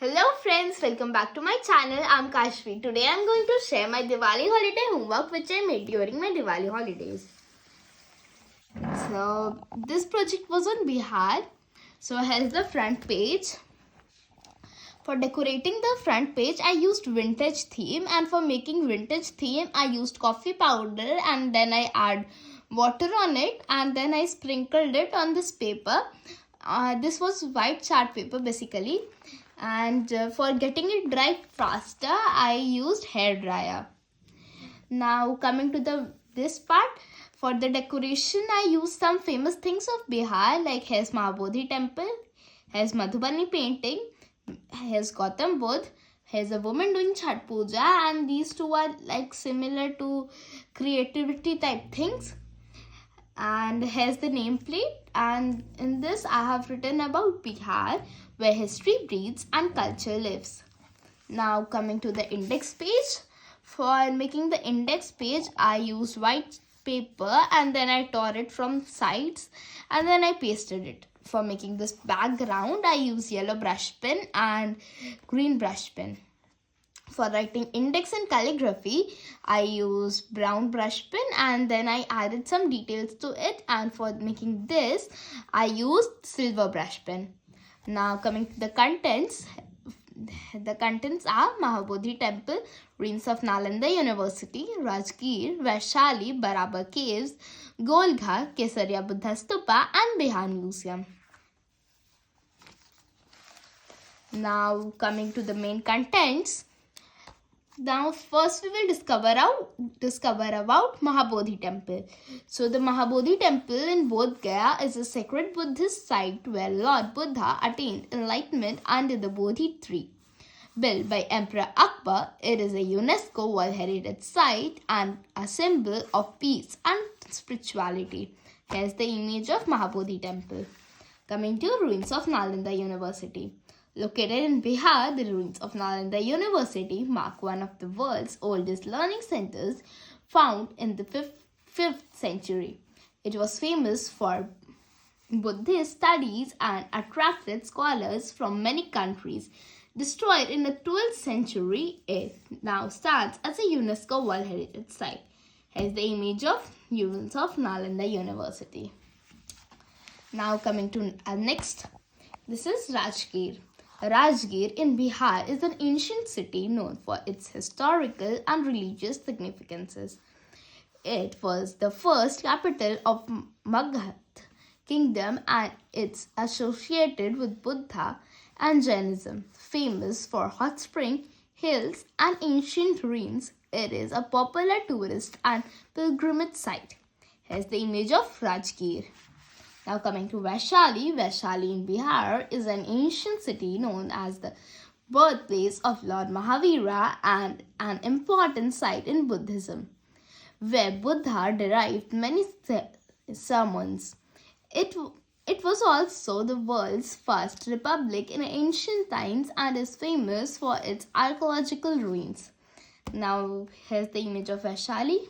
Hello friends, welcome back to my channel. I'm Kashvi. Today I'm going to share my Diwali holiday homework which I made during my Diwali holidays. So this project was on Bihar. So here's the front page. For decorating the front page I used vintage theme, and for making vintage theme I used coffee powder and then I add water on it and then I sprinkled it on this paper. This was white chart paper basically. And for getting it dry faster I used hair dryer. Now coming to this part, for the decoration I used some famous things of Bihar, like here's Mahabodhi Temple, here's Madhubani painting, here's Gautam Buddha, here's a woman doing Chhat Puja, and these two are like similar to creativity type things. And here's the nameplate, and in this I have written about Bihar, where history breathes and culture lives. Now coming to the index page. For making the index page I used white paper and then I tore it from sides and then I pasted it. For making this background I used yellow brush pen and green brush pen. For writing index and calligraphy, I used brown brush pen and then I added some details to it, and for making this, I used silver brush pen. Now coming to the contents. The contents are Mahabodhi Temple, ruins of Nalanda University, Rajgir, Vaishali, Barabar Caves, Golghar, Kesaria Buddha Stupa and Bihar Museum. Now coming to the main contents. Now first we will discover about Mahabodhi Temple. So the Mahabodhi Temple in Bodh Gaya is a sacred Buddhist site where Lord Buddha attained enlightenment under the Bodhi tree. Built by Emperor Akbar, it is a UNESCO World Heritage site and a symbol of peace and spirituality. Here's the image of Mahabodhi Temple. Coming to ruins of Nalanda University. Located in Bihar, the ruins of Nalanda University mark one of the world's oldest learning centers, found in the 5th century. It was famous for Buddhist studies and attracted scholars from many countries. Destroyed in the 12th century, it now stands as a UNESCO World Heritage Site. Here's the image of ruins of Nalanda University. Now coming to our next. This is Rajgir. Rajgir in Bihar is an ancient city known for its historical and religious significances. It was the first capital of Magadh Kingdom and it's associated with Buddha and Jainism. Famous for hot spring, hills and ancient ruins, it is a popular tourist and pilgrimage site. Here's the image of Rajgir. Now coming to Vaishali. Vaishali in Bihar is an ancient city known as the birthplace of Lord Mahavira and an important site in Buddhism, where Buddha derived many sermons. It was also the world's first republic in ancient times and is famous for its archaeological ruins. Now here's the image of Vaishali.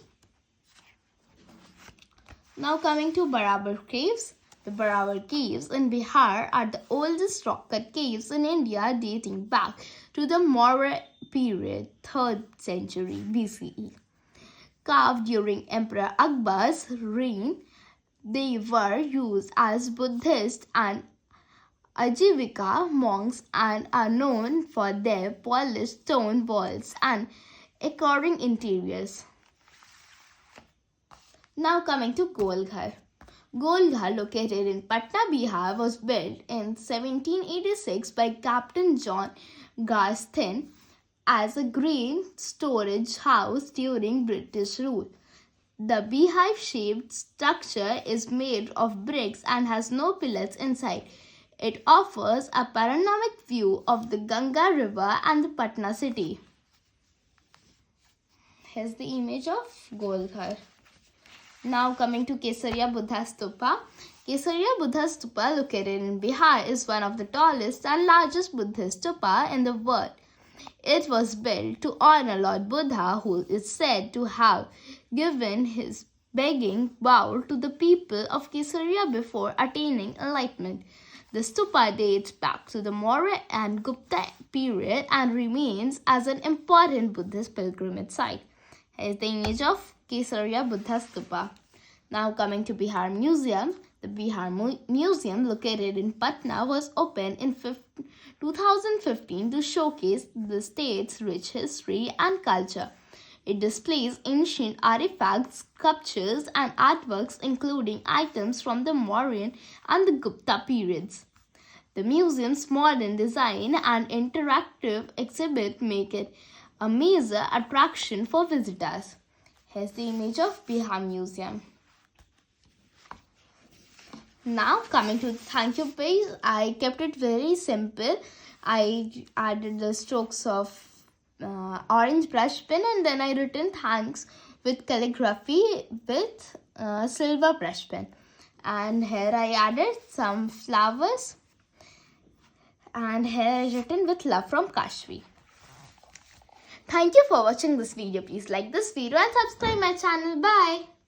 Now coming to Barabar Caves. The Barabar Caves in Bihar are the oldest rock-cut caves in India, dating back to the Maurya period, 3rd century BCE. Carved during Emperor Akbar's reign, they were used as Buddhist and Ajivika monks and are known for their polished stone walls and accordion interiors. Now coming to Golghar. Golghar, located in Patna, Bihar, was built in 1786 by Captain John Garstin as a grain storage house during British rule. The beehive-shaped structure is made of bricks and has no pillars inside. It offers a panoramic view of the Ganga River and the Patna city. Here's the image of Golghar. Now coming to Kesaria Buddha Stupa. Kesaria Buddha Stupa, located in Bihar, is one of the tallest and largest Buddhist stupa in the world. It was built to honor Lord Buddha, who is said to have given his begging bowl to the people of Kesaria before attaining enlightenment. The stupa dates back to the Maurya and Gupta period and remains as an important Buddhist pilgrimage site. Here is the image of Kesariya Buddha stupa. Now coming to Bihar Museum. The Bihar Museum located in Patna was opened in 2015 to showcase the state's rich history and culture. It displays ancient artifacts, sculptures, and artworks, including items from the Mauryan and the Gupta periods. The museum's modern design and interactive exhibit make it a major attraction for visitors. Here's the image of Bihar Museum. Now coming to the thank you page, I kept it very simple. I added the strokes of orange brush pen and then I written thanks with calligraphy with silver brush pen. And here I added some flowers and here I written with love from Kashvi. Thank you for watching this video. Please like this video and subscribe my channel. Bye.